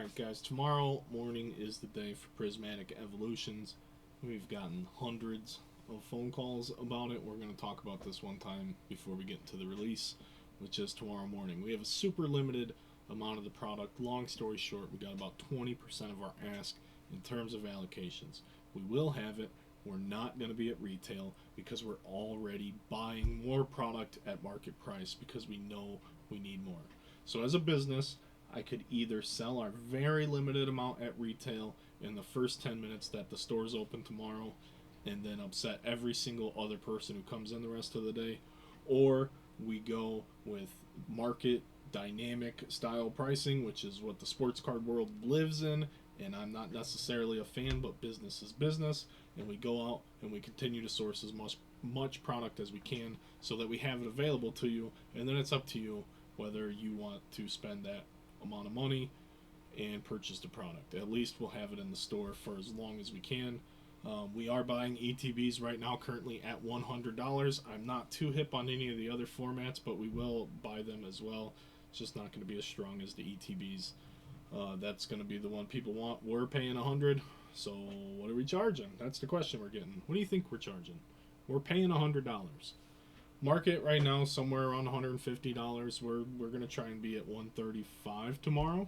Alright guys, tomorrow morning is the day for Prismatic Evolutions. We've gotten hundreds of phone calls about it. We're going to talk about this one time before we get into the release, which is tomorrow morning. We have a super limited amount of the product. Long story short, we got about 20% of our ask in terms of allocations. We will have it. We're not going to be at retail because we're already buying more product at market price because we know we need more. So as a business, I could either sell our very limited amount at retail in the first 10 minutes that the store's open tomorrow and then upset every single other person who comes in the rest of the day, or we go with market dynamic style pricing, which is what the sports card world lives in, and I'm not necessarily a fan, but business is business, and we go out and we continue to source as much product as we can so that we have it available to you, and then it's up to you whether you want to spend that amount of money and purchase the product. At least we'll have it in the store for as long as we can. We are buying ETBs right now currently at $100. I'm not too hip on any of the other formats, but we will buy them as well. It's just not going to be as strong as the ETBs. That's going to be the one people want. We're paying $100, so what are we charging? That's the question we're getting. What do you think we're charging? We're paying $100. Market right now somewhere around $150. We're gonna try and be at $135 tomorrow.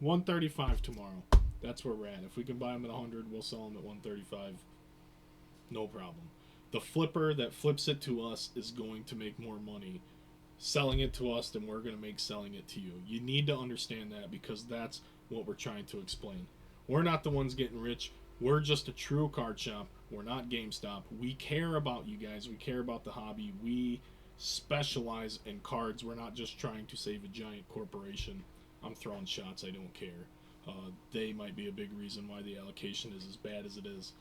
$135 tomorrow. That's where we're at. If we can buy them at $100, we'll sell them at $135. No problem. The flipper that flips it to us is going to make more money selling it to us than we're gonna make selling it to you. You need to understand that because that's what we're trying to explain. We're not the ones getting rich. We're just a true card shop. We're not GameStop. We care about you guys. We care about the hobby. We specialize in cards. We're not just trying to save a giant corporation. I'm throwing shots. I don't care. They might be a big reason why the allocation is as bad as it is.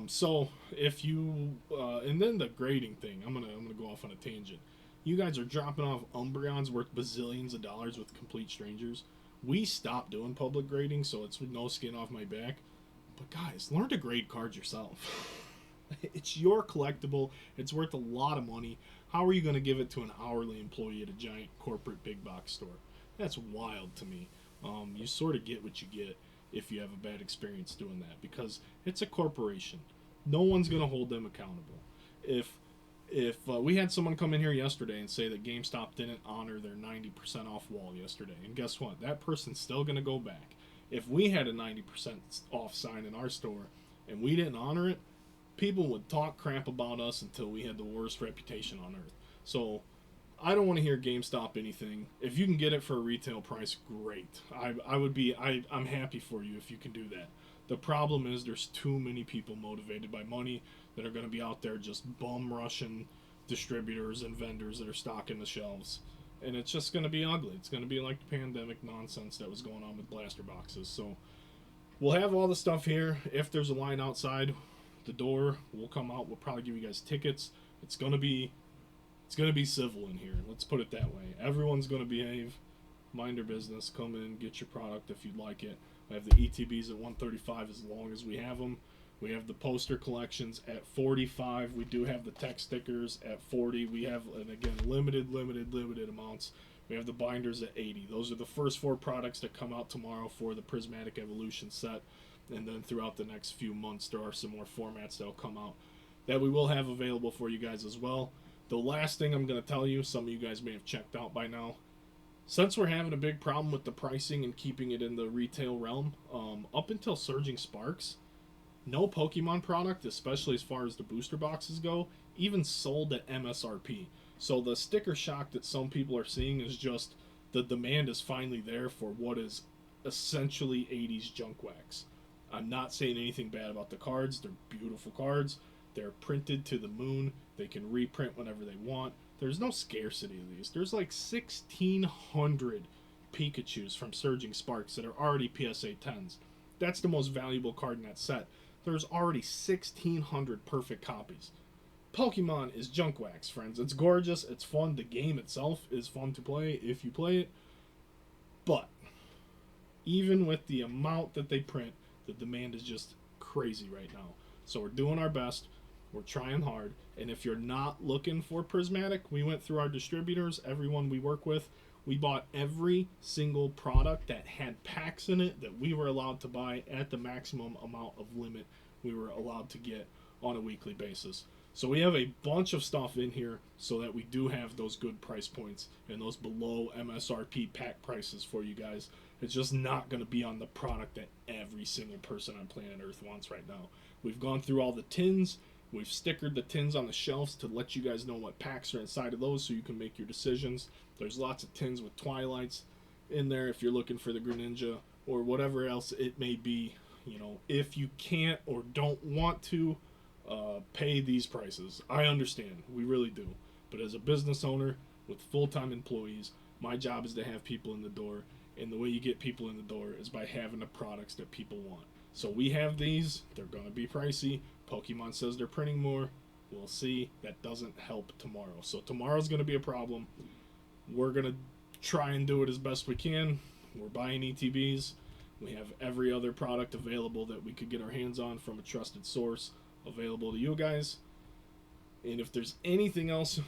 So if you and then the grading thing, I'm gonna go off on a tangent. You guys are dropping off Umbreons worth bazillions of dollars with complete strangers. We stopped doing public grading, so it's no skin off my back. But guys, learn to grade cards yourself. It's your collectible. It's worth a lot of money. How are you going to give it to an hourly employee at a giant corporate big box store? That's wild to me. You sort of get what you get if you have a bad experience doing that because it's a corporation. No one's going to hold them accountable. If we had someone come in here yesterday and say that GameStop didn't honor their 90% off wall yesterday, and guess what? That person's still going to go back. If we had a 90% off sign in our store and we didn't honor it, people would talk crap about us until we had the worst reputation on earth. So I don't want to hear GameStop anything. If you can get it for a retail price, great. I'm happy for you if you can do that. The problem is there's too many people motivated by money that are going to be out there just bum rushing distributors and vendors that are stocking the shelves. And it's just going to be ugly. It's going to be like the pandemic nonsense that was going on with blaster boxes. So we'll have all the stuff here. If there's a line outside the door, we'll come out. We'll probably give you guys tickets. It's going to be civil in here. Let's put it that way. Everyone's going to behave. Mind your business. Come in, get your product if you'd like it. I have the ETBs at $135 as long as we have them. We have the poster collections at $45. We do have the tech stickers at $40. We have, and again, limited amounts. We have the binders at $80. Those are the first 4 products that come out tomorrow for the Prismatic Evolution set. And then throughout the next few months, there are some more formats that will come out that we will have available for you guys as well. The last thing I'm going to tell you, some of you guys may have checked out by now. Since we're having a big problem with the pricing and keeping it in the retail realm, up until Surging Sparks, no Pokemon product, especially as far as the booster boxes go, even sold at MSRP. So the sticker shock that some people are seeing is just the demand is finally there for what is essentially 80s junk wax. I'm not saying anything bad about the cards. They're beautiful cards. They're printed to the moon. They can reprint whenever they want. There's no scarcity of these. There's like 1,600 Pikachus from Surging Sparks that are already PSA 10s. That's the most valuable card in that set. There's already 1,600 perfect copies. Pokemon is junk wax, friends. It's gorgeous. It's fun. The game itself is fun to play if you play it. But even with the amount that they print, the demand is just crazy right now. So we're doing our best. We're trying hard. And if you're not looking for Prismatic, we went through our distributors, everyone we work with. We bought every single product that had packs in it that we were allowed to buy at the maximum amount of limit we were allowed to get on a weekly basis. So we have a bunch of stuff in here so that we do have those good price points and those below MSRP pack prices for you guys. It's just not going to be on the product that every single person on planet Earth wants right now. We've gone through all the tins. We've stickered the tins on the shelves to let you guys know what packs are inside of those so you can make your decisions. There's lots of tins with Twilights in there if you're looking for the Greninja or whatever else it may be. You know, if you can't or don't want to pay these prices, I understand. We really do. But as a business owner with full-time employees, my job is to have people in the door. And the way you get people in the door is by having the products that people want. So we have these. They're going to be pricey. Pokemon says they're printing more. We'll see. That doesn't help tomorrow. So tomorrow's going to be a problem. We're going to try and do it as best we can. We're buying ETBs. We have every other product available that we could get our hands on from a trusted source available to you guys. And if there's anything else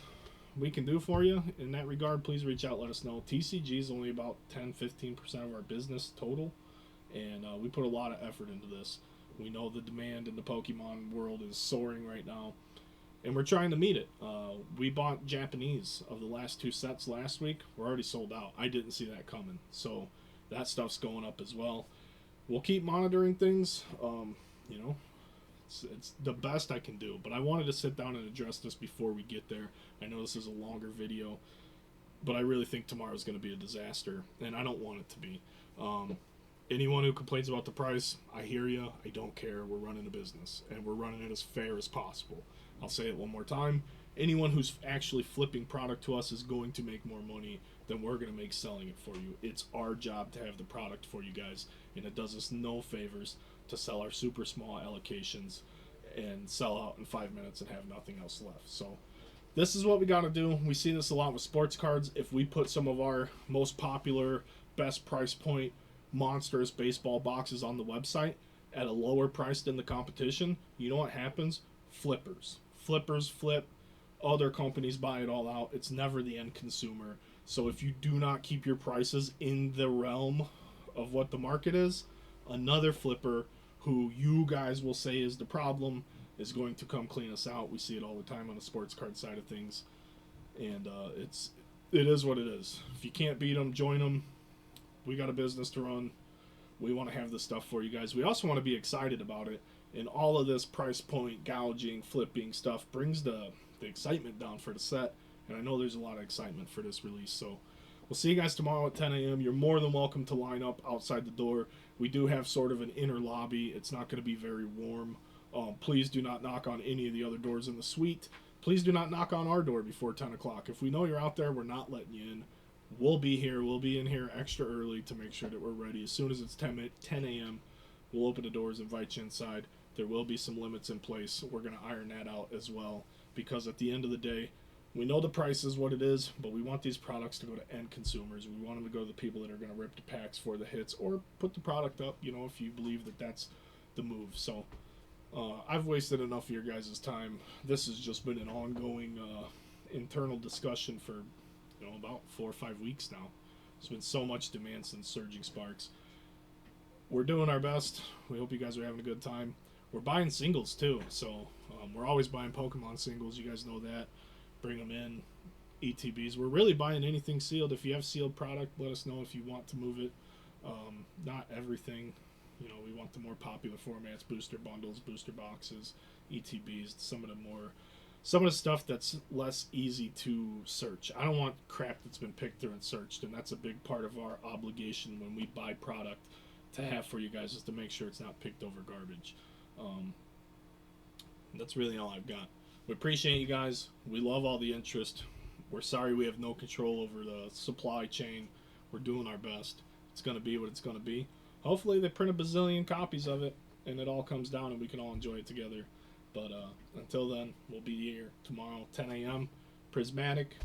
we can do for you in that regard, please reach out, let us know. TCG is only about 10-15% of our business total, and we put a lot of effort into this. We know the demand in the Pokemon world is soaring right now, and we're trying to meet it. We bought Japanese of the last 2 sets last week. We're already sold out. I didn't see that coming, so that stuff's going up as well. We'll keep monitoring things. You know, it's the best I can do, but I wanted to sit down and address this before we get there. I know this is a longer video, but I really think tomorrow's going to be a disaster, and I don't want it to be. Anyone who complains about the price, I hear you. I don't care. We're running a business, and we're running it as fair as possible. I'll say it one more time. Anyone who's actually flipping product to us is going to make more money than we're going to make selling it for you. It's our job to have the product for you guys, and it does us no favors to sell our super small allocations and sell out in 5 minutes and have nothing else left. So this is what we got to do. We see this a lot with sports cards. If we put some of our most popular, best price point, monstrous baseball boxes on the website at a lower price than the competition, you know what happens? Flippers flip. Other companies buy it all out. It's never the end consumer. So if you do not keep your prices in the realm of what the market is, another flipper who you guys will say is the problem is going to come clean us out. We see it all the time on the sports card side of things, and it is what it is. If you can't beat them, join them. We got a business to run. We want to have this stuff for you guys. We also want to be excited about it, and all of this price point gouging, flipping stuff brings the excitement down for the set, and I know there's a lot of excitement for this release. So we'll see you guys tomorrow at 10 a.m. You're more than welcome to line up outside the door. We do have sort of an inner lobby. It's not going to be very warm. Please do not knock on any of the other doors in the suite. Please do not knock on our door before 10 o'clock. If we know you're out there, we're not letting you in. We'll be here. We'll be in here extra early to make sure that we're ready. As soon as it's 10 a.m., we'll open the doors, invite you inside. There will be some limits in place. We're going to iron that out as well, because at the end of the day, we know the price is what it is, but we want these products to go to end consumers. We want them to go to the people that are going to rip the packs for the hits or put the product up, you know, if you believe that that's the move. So I've wasted enough of your guys' time. This has just been an ongoing internal discussion for, you know, about 4 or 5 weeks now. There's been so much demand since Surging Sparks. We're doing our best. We hope you guys are having a good time. We're buying singles too, so we're always buying Pokemon singles. You guys know that. Bring them in. ETBs. We're really buying anything sealed. If you have sealed product, let us know if you want to move it. Not everything. You know, we want the more popular formats, booster bundles, booster boxes, ETBs, some of the stuff that's less easy to search. I don't want crap that's been picked through and searched, and that's a big part of our obligation when we buy product to have for you guys, is to make sure it's not picked over garbage. That's really all I've got. We appreciate you guys. We love all the interest. We're sorry we have no control over the supply chain. We're doing our best. It's going to be what it's going to be. Hopefully they print a bazillion copies of it and it all comes down and we can all enjoy it together. But until then, we'll be here tomorrow, 10 a.m. Prismatic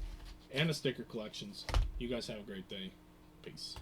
and the sticker collections. You guys have a great day. Peace.